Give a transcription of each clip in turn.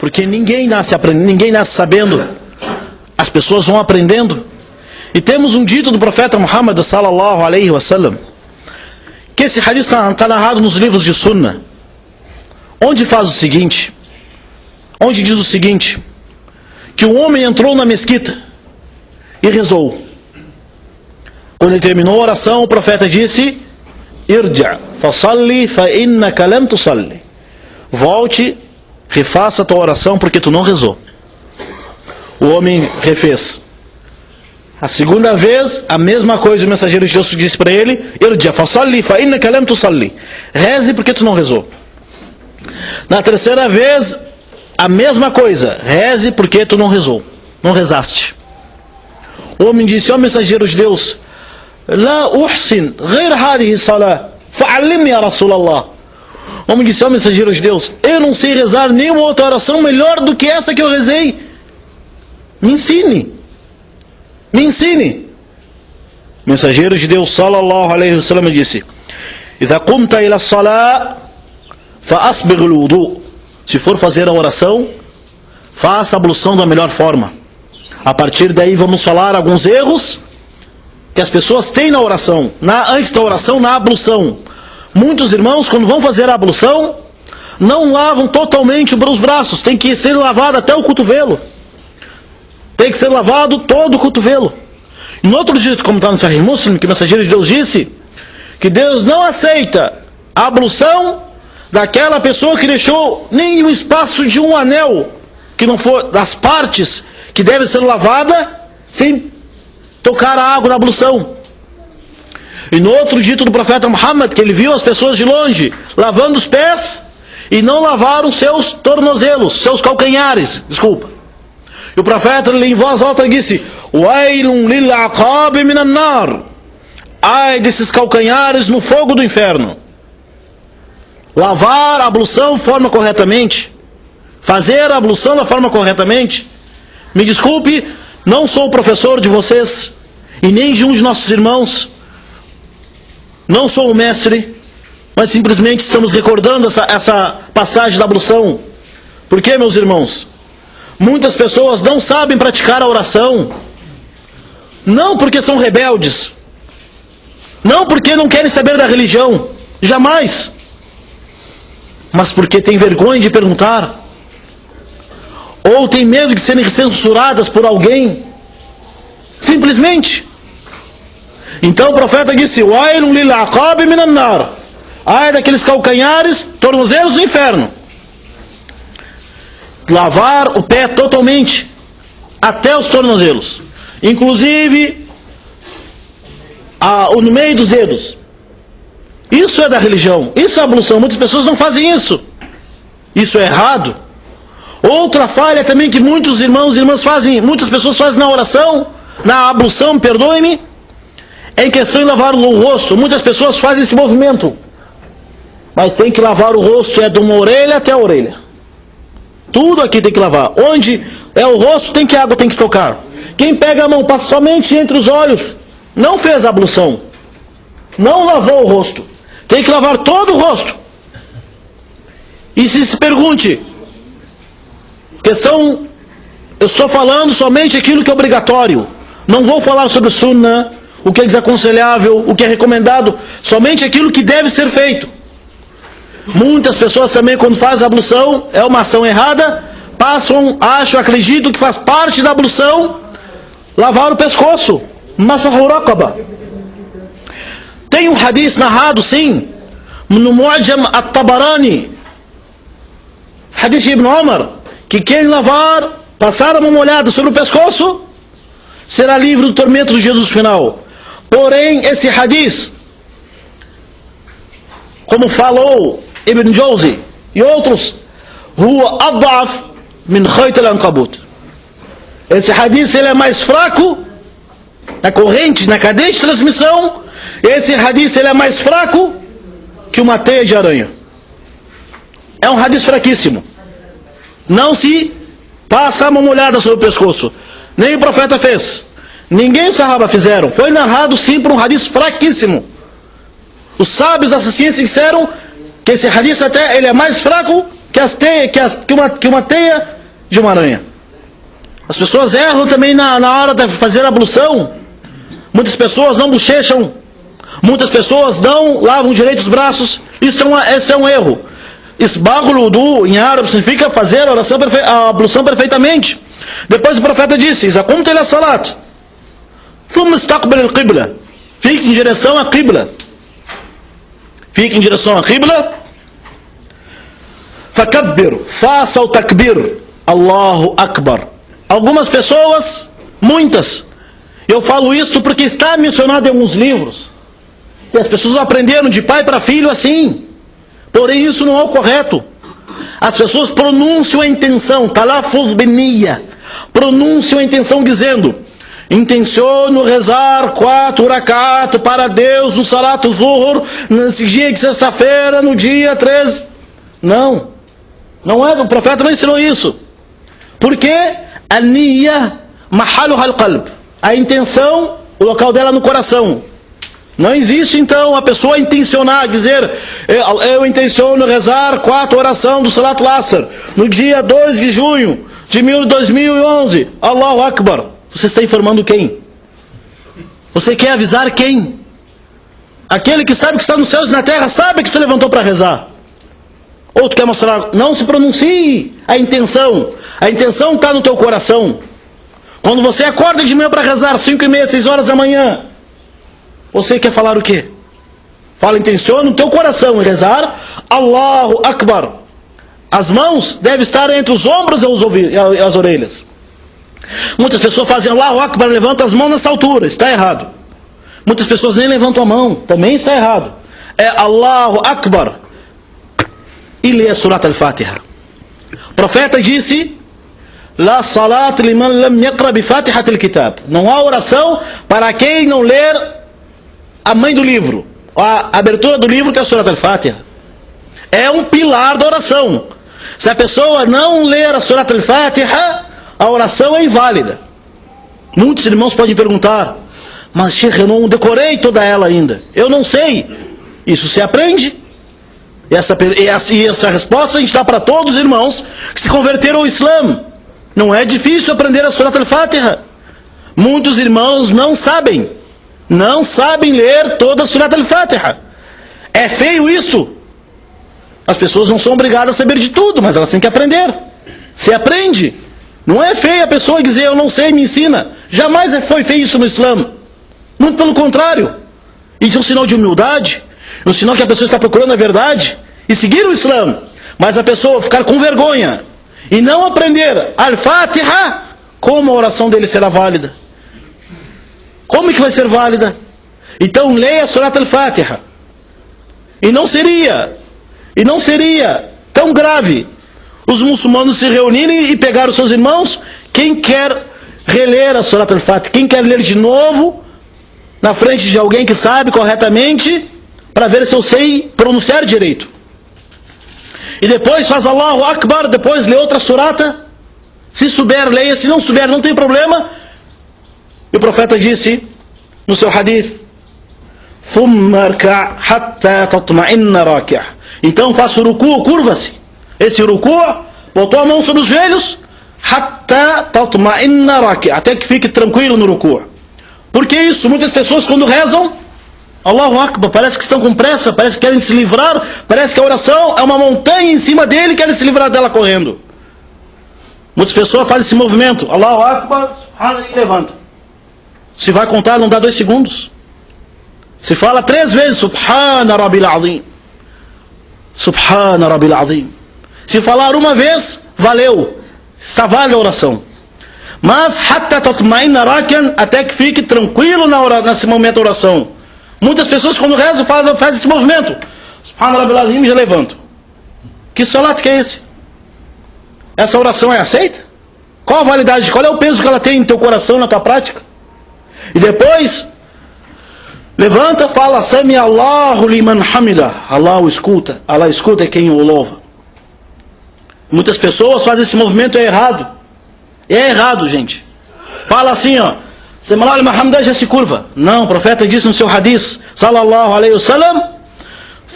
Porque ninguém nasce sabendo. As pessoas vão aprendendo. E temos um dito do profeta Muhammad sallallahu alaihi wasallam, que esse hadith está narrado nos livros de Sunnah, onde faz o seguinte, onde diz o seguinte, que um homem entrou na mesquita e rezou. Quando ele terminou a oração, o profeta disse: Irja' fasalli fa innaka lam tusalli. Volte, refaça a tua oração porque tu não rezou. O homem refez. A segunda vez, a mesma coisa, o mensageiro de Deus disse para ele: Irja' fasalli fa innaka lam tusalli. Reze porque tu não rezou. Na terceira vez, a mesma coisa: reze porque tu não rezou, não rezaste. O homem disse: ó mensageiro de Deus, La uhsin ghair hadihi salah fa'allimni ya Rasulallah. O homem disse: ó mensageiro de Deus, eu não sei rezar nenhuma outra oração melhor do que essa que eu rezei. Me ensine. Me ensine. O mensageiro de Deus sallallahu alaihi wasallam disse: Idha qumta ila salah fa'asbigh al-wudu. Se for fazer a oração, faça a ablução da melhor forma. A partir daí vamos falar alguns erros que as pessoas têm na oração, antes da oração, na ablução. Muitos irmãos, quando vão fazer a ablução, não lavam totalmente os braços, tem que ser lavado até o cotovelo. Tem que ser lavado todo o cotovelo. Em outro dito, como está no Sahih Muslim, que o mensageiro de Deus disse, que Deus não aceita a ablução daquela pessoa que deixou nem o espaço de um anel, que não for das partes que deve ser lavada, sem tocar a água da ablução. E no outro dito do profeta Muhammad, que ele viu as pessoas de longe lavando os pés e não lavaram seus tornozelos, seus calcanhares, desculpa. E o profeta, em voz alta, disse: Wailun lil aqab minan nar. Ai desses calcanhares no fogo do inferno. Lavar a ablução de forma corretamente, fazer a ablução da forma corretamente. Me desculpe, não sou o professor de vocês e nem de um de nossos irmãos, não sou o mestre, mas simplesmente estamos recordando essa passagem da ablução. Por quê, meus irmãos? Muitas pessoas não sabem praticar a oração, não porque são rebeldes, não porque não querem saber da religião, jamais, mas porque têm vergonha de perguntar, ou têm medo de serem censuradas por alguém, simplesmente. Então o profeta disse: Wailun lil aqab minan nar. Ai daqueles calcanhares, tornozelos do inferno. Lavar o pé totalmente, até os tornozelos, inclusive no meio dos dedos. Isso é da religião, isso é ablução. Muitas pessoas não fazem isso. Isso é errado. Outra falha também que muitos irmãos e irmãs fazem, muitas pessoas fazem na oração, na ablução, perdoe-me, é em questão de lavar o rosto. Muitas pessoas fazem esse movimento, mas tem que lavar o rosto, é de uma orelha até a orelha. Tudo aqui tem que lavar. Onde é o rosto, tem que água tem que tocar. Quem pega a mão, passa somente entre os olhos, não fez a ablução, não lavou o rosto. Tem que lavar todo o rosto. E se pergunte, eu estou falando somente aquilo que é obrigatório. Não vou falar sobre Sunnah, o que é desaconselhável, o que é recomendado, somente aquilo que deve ser feito. Muitas pessoas também, quando fazem a ablução, é uma ação errada, acreditam que faz parte da ablução lavar o pescoço, masahu raqaba. Tem um hadith narrado, sim, no Mu'jam at-Tabarani, hadith de Ibn Umar, que quem passar uma molhada sobre o pescoço, será livre do tormento do Jesus final. Porém, esse hadith, como falou Ibn Jawzi e outros, huwa ad'af min khayt al-ankabut. Esse hadith ele é mais fraco na corrente, na cadeia de transmissão. Esse hadith ele é mais fraco que uma teia de aranha. É um hadith fraquíssimo. Não se passa uma molhada sobre o pescoço. Nem o profeta fez, ninguém os sahaba fizeram. Foi narrado sim por um hadith fraquíssimo. Os sábios da ciência disseram que esse hadith até ele é mais fraco que uma teia de uma aranha. As pessoas erram também na hora de fazer a ablução. Muitas pessoas não bochecham. Muitas pessoas não lavam direito os braços. Esse é um erro. Isbaghul wudu em árabe significa fazer a ablução perfeitamente. Depois o profeta disse: "Iza qumta ila salat, thumma istaqbil al-qibla." Fique em direção à qibla. Fique em direção à qibla. Fakabbir, faça o takbir. Allahu Akbar. Algumas pessoas, muitas, eu falo isso porque está mencionado em alguns livros. E as pessoas aprenderam de pai para filho assim. Porém isso não é o correto. As pessoas pronunciam a intenção, talafuz binniya, pronunciam a intenção dizendo: intenciono rezar 4 rakat para Deus no Salat Zuhur, nesse dia de sexta-feira, no dia 13. Não é, o profeta não ensinou isso. Porque a niyya mahaluha al-qalb, a intenção, o local dela no coração. Não existe então a pessoa intencionar, dizer: eu intenciono rezar 4 orações do Salat al-Asr no dia 2 de junho de 2011. Allahu Akbar. Você está informando quem? Você quer avisar quem? Aquele que sabe que está nos céus e na terra, sabe que tu levantou para rezar. Ou tu quer mostrar? Não se pronuncie a intenção. A intenção está no teu coração. Quando você acorda de manhã para rezar 5h30, 6 horas da manhã, você quer falar o quê? Fala, intenciona no teu coração em rezar Allahu Akbar. As mãos devem estar entre os ombros e as orelhas. Muitas pessoas fazem Allahu Akbar, levantam as mãos nessa altura. Está errado. Muitas pessoas nem levantam a mão. Também está errado. É Allahu Akbar e lê a Surat al-Fatiha. O profeta disse: La salat liman lam yaqra bi Fatihat al-Kitab. Não há oração para quem não ler a mãe do livro, a abertura do livro, que é a Surat al-Fatiha. É um pilar da oração. Se a pessoa não ler a Surat al-Fatiha, a oração é inválida. Muitos irmãos podem perguntar: mas Sheikh, eu não decorei toda ela ainda, eu não sei. Isso se aprende. E essa resposta a gente dá para todos os irmãos que se converteram ao Islã. Não é difícil aprender a Surat al-Fatiha. Muitos irmãos não sabem ler toda a Surat al-Fatiha. É feio isto. As pessoas não são obrigadas a saber de tudo, mas elas têm que aprender. Se aprende. Não é feio a pessoa dizer: eu não sei, me ensina. Jamais foi feio isso no Islã. Muito pelo contrário. Isso é um sinal de humildade, um sinal que a pessoa está procurando a verdade e seguir o Islã. Mas a pessoa ficar com vergonha e não aprender al-Fatiha, como a oração dele será válida? Como que vai ser válida? Então leia a Surat al-Fatiha. E não seria tão grave os muçulmanos se reunirem e pegar os seus irmãos. Quem quer reler a Surat al-Fatiha, quem quer ler de novo na frente de alguém que sabe corretamente, para ver se eu sei pronunciar direito. E depois faz Allahu Akbar, depois lê outra surata. Se souber, leia. Se não souber, não tem problema. E o profeta disse no seu hadith: "Thumma arka' hatta tatma'inna raki'." Então faça o ruku, curva-se. Esse ruku, botou a mão sobre os joelhos, hatta tatma'inna raki', até que fique tranquilo no ruku. Por que isso? Muitas pessoas quando rezam Allahu Akbar, parece que estão com pressa, parece que querem se livrar, parece que a oração é uma montanha em cima dele e querem se livrar dela correndo. Muitas pessoas fazem esse movimento, Allahu Akbar, subhana, e levanta. Se vai contar, não dá 2 segundos. Se fala 3 vezes, Subhana Rabbil Azim. Subhana Rabbil Azim. Se falar uma vez, valeu. Está válida a oração. Mas, hatta tatma'inna raki'an, até que fique tranquilo nesse momento da oração. Muitas pessoas quando rezam fazem esse movimento. Subhana Rabbil Azim, já levantam. Que salat que é esse? Essa oração é aceita? Qual a validade? Qual é o peso que ela tem no teu coração, na tua prática? E depois, levanta, fala: Sami Allahu liman hamida. Allah escuta quem o louva. Muitas pessoas fazem esse movimento, é errado. É errado, gente. Fala assim, ó: Sami Allahu liman hamida, já se curva. Não, o profeta disse no seu hadith, sallallahu alaihi wasallam: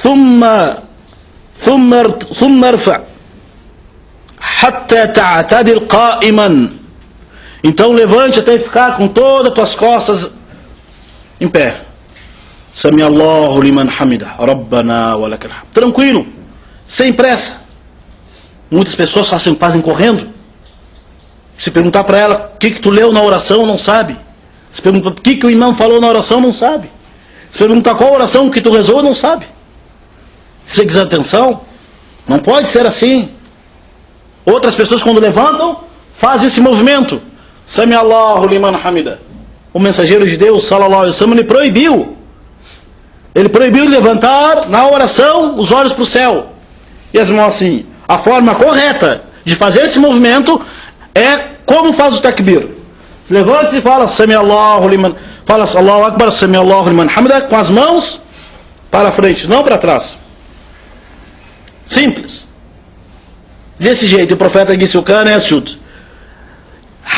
Thumma arfa. حتى تعتدل قائما. Então levante até ficar com todas as tuas costas em pé. Sami Allahu liman hamida, Rabbana wa lakal hamd. Tranquilo, sem pressa. Muitas pessoas fazem correndo. Se perguntar para ela o que tu leu na oração, não sabe. Se perguntar o que o imã falou na oração, não sabe. Se perguntar qual oração que tu rezou, não sabe. Se você quiser atenção, não pode ser assim. Outras pessoas quando levantam, fazem esse movimento. Sami Allahu liman hamida. O mensageiro de Deus, sallallahu alaihi wasallam, ele proibiu. Ele proibiu de levantar na oração os olhos para o céu. E as mãos assim. A forma correta de fazer esse movimento é como faz o takbir. Levante e fala Sami Allahu liman, fala Allahu Akbar, Sami Allahu liman hamida, com as mãos para frente, não para trás. Simples. Desse jeito o profeta disse: o kana yasjud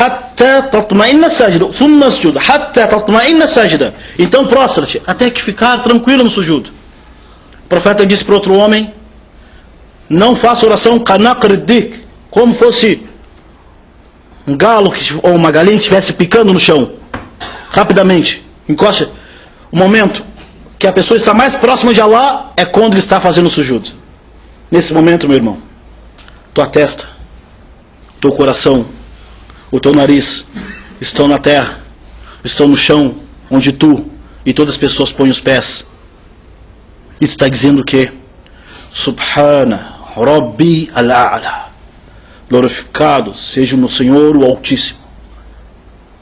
hatta tatma'inna sajda, thumma asjud hatta tatma'inna sajda. Então prostra-te até que ficar tranquilo no sujud. O profeta disse para outro homem: não faça oração kanaqr dik, como fosse um galo ou uma galinha que estivesse picando no chão. Rapidamente, encosta. O momento que a pessoa está mais próxima de Allah é quando ele está fazendo o sujud. Nesse momento, meu irmão, tua testa, teu coração, o teu nariz estão na terra, estão no chão, onde tu e todas as pessoas põem os pés. E tu está dizendo o quê? Subhana Rabbi al-A'la. Glorificado seja o meu Senhor, o Altíssimo,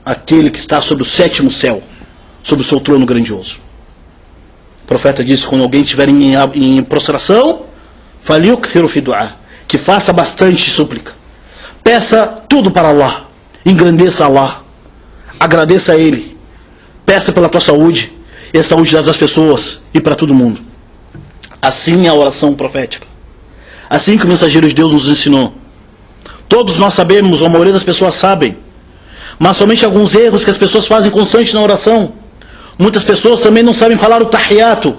aquele que está sobre o sétimo céu, sobre o seu trono grandioso. O profeta disse: quando alguém estiver em prostração, falyukthiru fi du'a, que faça bastante súplica, peça tudo para Allah, engrandeça Allah, agradeça a Ele, peça pela tua saúde e a saúde das outras pessoas e para todo mundo. Assim é a oração profética, assim que o mensageiro de Deus nos ensinou. Todos nós sabemos, ou a maioria das pessoas sabem, mas somente alguns erros que as pessoas fazem constante na oração. Muitas pessoas também não sabem falar o tahiyatu,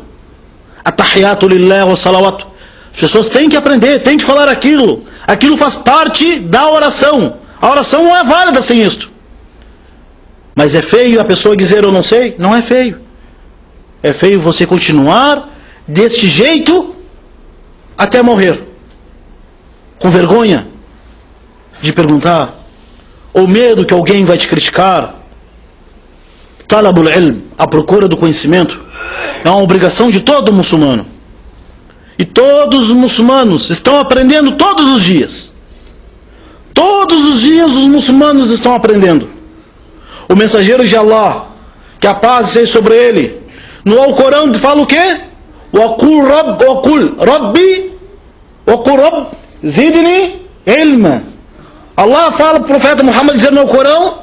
a tahiyatu lillah wa salawatu. As pessoas têm que aprender, têm que falar aquilo. Aquilo faz parte da oração. A oração não é válida sem isto. Mas é feio a pessoa dizer eu não sei? Não é feio. É feio você continuar deste jeito até morrer, com vergonha de perguntar, ou medo que alguém vai te criticar. Talabul ilm, a procura do conhecimento, é uma obrigação de todo muçulmano. E todos os muçulmanos estão aprendendo todos os dias. Todos os dias os muçulmanos estão aprendendo. O mensageiro de Allah, que a paz seja sobre ele, no Alcorão fala o quê? Waqul Rabbi zidni ilma. Allah fala para o profeta Muhammad, dizendo no Alcorão,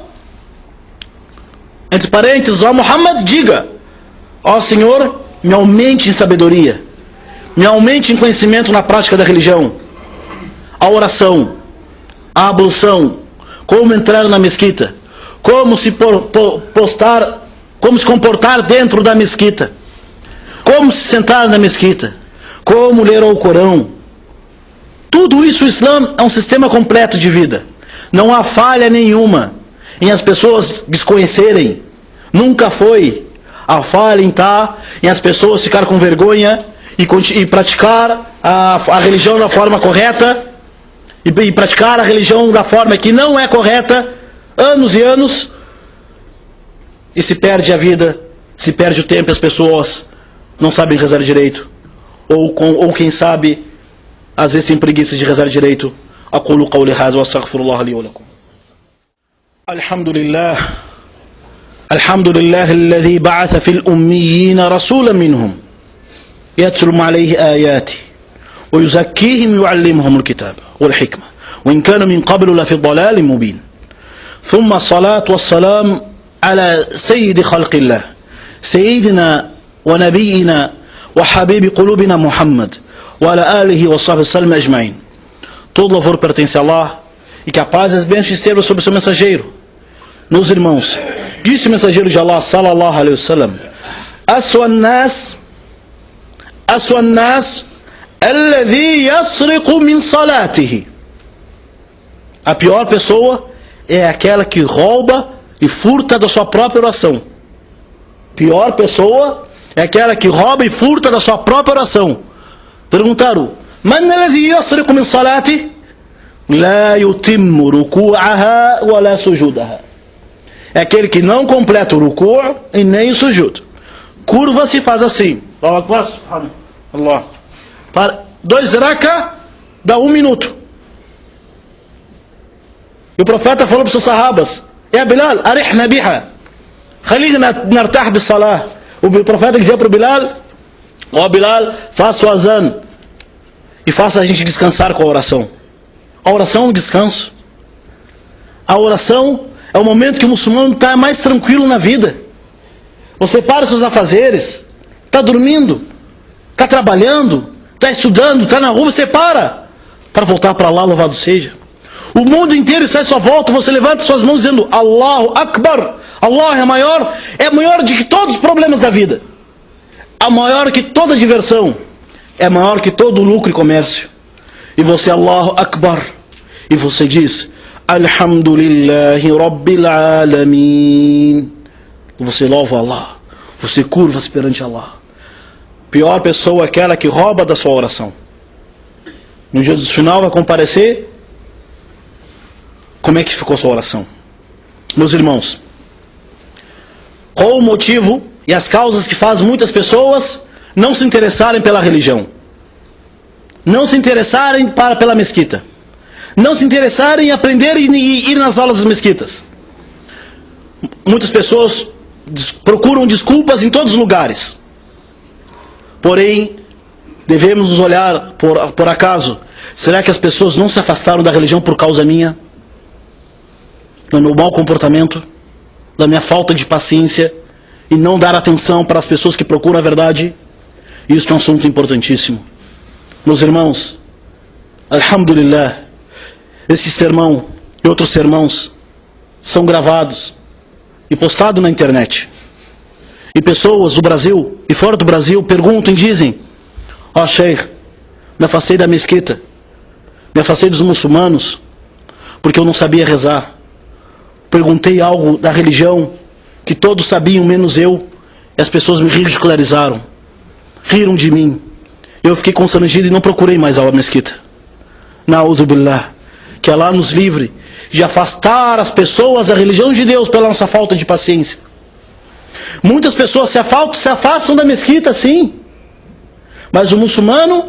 entre parênteses, ó Muhammad, diga: ó Senhor, me aumente em sabedoria, me aumente em conhecimento na prática da religião, a oração, a ablução, como entrar na mesquita, como se como se comportar dentro da mesquita, como se sentar na mesquita, como ler o Alcorão. Tudo isso o Islã é um sistema completo de vida. Não há falha nenhuma em as pessoas desconhecerem. Nunca foi. A falha em as pessoas ficar com vergonha e praticar a religião da forma correta e praticar a religião da forma que não é correta, anos e anos, e se perde a vida, se perde o tempo, as pessoas não sabem rezar direito, ou quem sabe, às vezes tem preguiça de rezar direito. أقول قولي هذا وأستغفر الله لي ولكم. الحمد لله الذي بعث في الأميين رسولا منهم يتلو عليه آياته ويزكيهم ويعلمهم الكتاب والحكمة وإن كانوا من قبل لفي ضلال مبين. ثم الصلاة والسلام على سيد خلق الله سيدنا ونبينا وحبيب قلوبنا محمد وعلى آله وصحبه وسلم أجمعين. Todo louvor pertence a Allah, e que a paz e as bênçãos estejam sobre o seu mensageiro. Meus irmãos, disse o mensageiro de Allah, sallallahu alaihi wasallam: Aswa an-nas alladhi yasriqu min salatihi. A pior pessoa é aquela que rouba e furta da sua própria oração. Pior pessoa é aquela que rouba e furta da sua própria oração. Perguntaram: Man alladhi yasriqu min salati? La yutimmu ruku'aha wa la sujudaha. É aquele que não completa o ruku' e nem o sujud. Curva-se e faz assim. Allah. Para 2 raka dá 1 minuto. E o profeta falou para os seus sahabas: Ya Bilal, arihna biha, khalina nartah bis salah. O profeta dizia para o Bilal: ó Bilal, faça o azan e faça a gente descansar com a oração. A oração é um descanso. A oração é o momento que o muçulmano está mais tranquilo na vida. Você para os seus afazeres, está dormindo, está trabalhando, está estudando, está na rua, você para voltar para Allah, louvado seja. O mundo inteiro está à sua volta, você levanta suas mãos dizendo: Allahu Akbar. Allah é maior de que todos os problemas da vida. É maior que toda diversão. É maior que todo lucro e comércio. E você, Allahu Akbar. E você diz: Alhamdulillahi Rabbil Alamin. E você louva Allah. Você curva-se perante Allah. Pior pessoa é aquela que rouba da sua oração. No dia do final vai comparecer. Como é que ficou a sua oração? Meus irmãos, qual o motivo e as causas que fazem muitas pessoas não se interessarem pela religião? Não se interessarem pela mesquita? Não se interessarem em aprender e ir nas aulas das mesquitas? Muitas pessoas procuram desculpas em todos os lugares. Porém, devemos nos olhar por acaso. Será que as pessoas não se afastaram da religião por causa minha? Do meu mau comportamento? Da minha falta de paciência? E não dar atenção para as pessoas que procuram a verdade? Isso é um assunto importantíssimo. Meus irmãos, alhamdulillah, esse sermão e outros sermãos são gravados e postados na internet. E pessoas do Brasil e fora do Brasil perguntam e dizem: ó Sheikh, me afastei da mesquita, me afastei dos muçulmanos, porque eu não sabia rezar. Perguntei algo da religião que todos sabiam, menos eu, e as pessoas me ridicularizaram, riram de mim. Eu fiquei constrangido e não procurei mais a mesquita. Na'udhu billah. Que Allah nos livre de afastar as pessoas da religião de Deus pela nossa falta de paciência. Muitas pessoas se afastam da mesquita, sim. Mas o muçulmano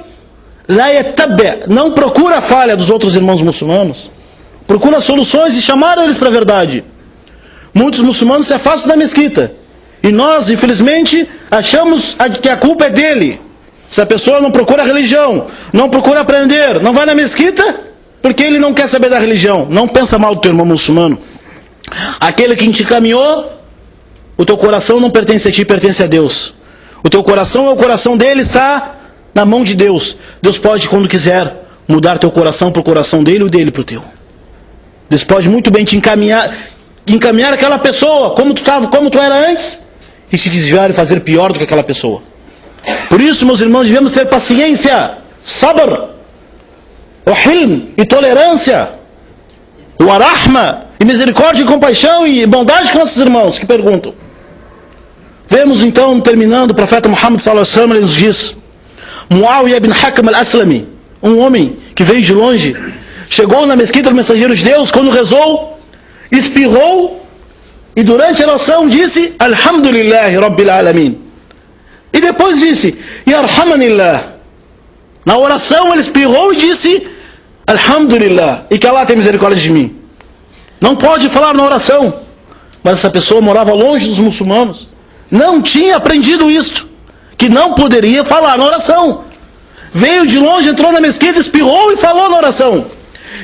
não procura a falha dos outros irmãos muçulmanos. Procura soluções e chamar eles para a verdade. Muitos muçulmanos se afastam da mesquita. E nós, infelizmente, achamos que a culpa é dele. Se a pessoa não procura a religião, não procura aprender, não vai na mesquita, porque ele não quer saber da religião. Não pensa mal do teu irmão muçulmano. Aquele que te encaminhou, o teu coração não pertence a ti, pertence a Deus. O teu coração, o coração dele está na mão de Deus. Deus pode, quando quiser, mudar teu coração para o coração dele e o dele para o teu. Deus pode muito bem te encaminhar aquela pessoa como tu era antes, e te desviar e fazer pior do que aquela pessoa. Por isso, meus irmãos, devemos ter paciência, sabr, o hilm e tolerância, o arahma e misericórdia e compaixão e bondade com nossos irmãos que perguntam. Vemos então, terminando, o profeta Muhammad sallallahu alaihi wasallam, ele nos diz: Muawiyah ibn Hakam al-Aslami, um homem que veio de longe, chegou na mesquita do mensageiro de Deus, quando rezou, espirrou e durante a oração disse: Alhamdulillahi Rabbil Alamin. E depois disse: Yarhamanillah. Na oração ele espirrou e disse: Alhamdulillah, e que Allah tenha misericórdia de mim. Não pode falar na oração. Mas essa pessoa morava longe dos muçulmanos, não tinha aprendido isto, que não poderia falar na oração. Veio de longe, entrou na mesquita, espirrou e falou na oração.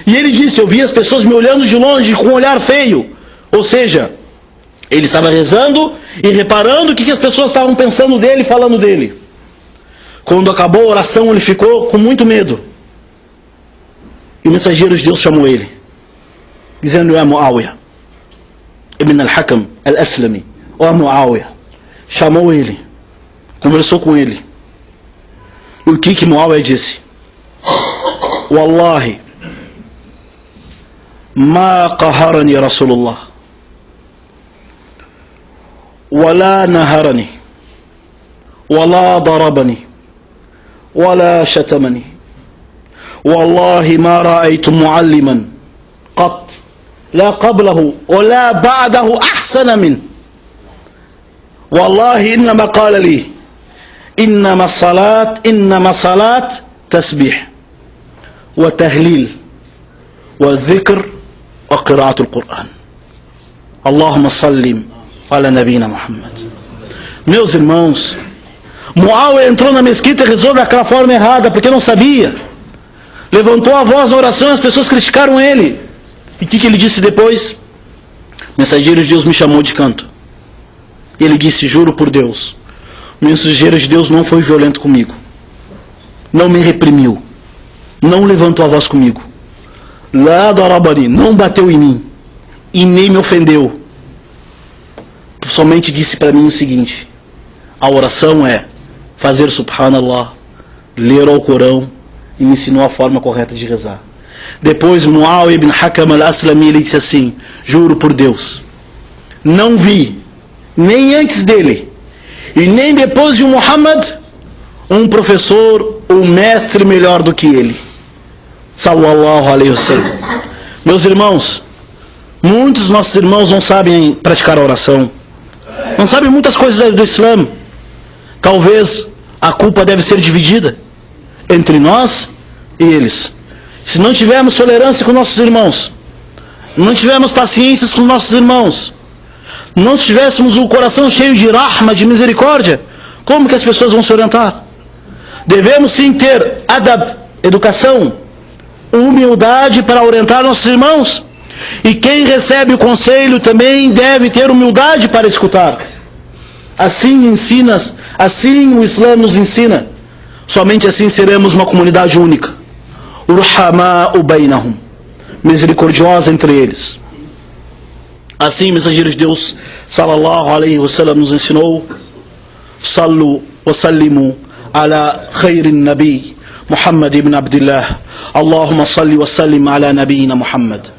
E ele disse: eu vi as pessoas me olhando de longe com um olhar feio. Ou seja, ele estava rezando e reparando o que as pessoas estavam pensando dele e falando dele. Quando acabou a oração, ele ficou com muito medo. E o mensageiro de Deus chamou ele, dizendo: é Muawiyah ibn al-Hakam al-Aslami. Ó Muawiyah. Chamou ele, conversou com ele. E o que Muawiyah disse? Wallahi, ما قهرني رسول الله ولا نهرني ولا ضربني ولا شتمني والله ما رأيت معلما قط لا قبله ولا بعده أحسن منه والله إنما قال لي إنما الصلاة تسبيح وتهليل والذكر وقراءة القرآن اللهم صل على نبينا Muhammad. Meus irmãos, Muawiyah entrou na mesquita e rezou daquela forma errada porque não sabia. Levantou a voz na oração e as pessoas criticaram ele. E o que ele disse depois? O mensageiro de Deus me chamou de canto. Ele disse, juro por Deus, o mensageiro de Deus não foi violento comigo, não me reprimiu, não levantou a voz comigo, lá darabani, não bateu em mim e nem me ofendeu. Somente disse para mim o seguinte: a oração é fazer subhanallah, ler o Corão, e me ensinou a forma correta de rezar. Depois Muawiyah ibn Hakam al-Aslami, ele disse assim, juro por Deus, não vi nem antes dele e nem depois de Muhammad um professor ou mestre melhor do que ele, sallallahu alaihi wasallam. Meus irmãos, muitos dos nossos irmãos não sabem praticar a oração, não sabem muitas coisas do Islã. Talvez a culpa deve ser dividida entre nós e eles. Se não tivermos tolerância com nossos irmãos, não tivermos paciência com nossos irmãos, não tivéssemos o coração cheio de rahma, de misericórdia, como que as pessoas vão se orientar? Devemos sim ter adab, educação, humildade para orientar nossos irmãos. E quem recebe o conselho também deve ter humildade para escutar. Assim o Islã nos ensina. Somente assim seremos uma comunidade única. Urhama'u bainahum, misericordiosa entre eles. Assim, o mensageiro de Deus, sallallahu alaihi wasallam, nos ensinou: Sallu wa sallimu ala khairin nabi, Muhammad ibn Abdullah. Allahumma salli wa sallim ala nabiyina Muhammad.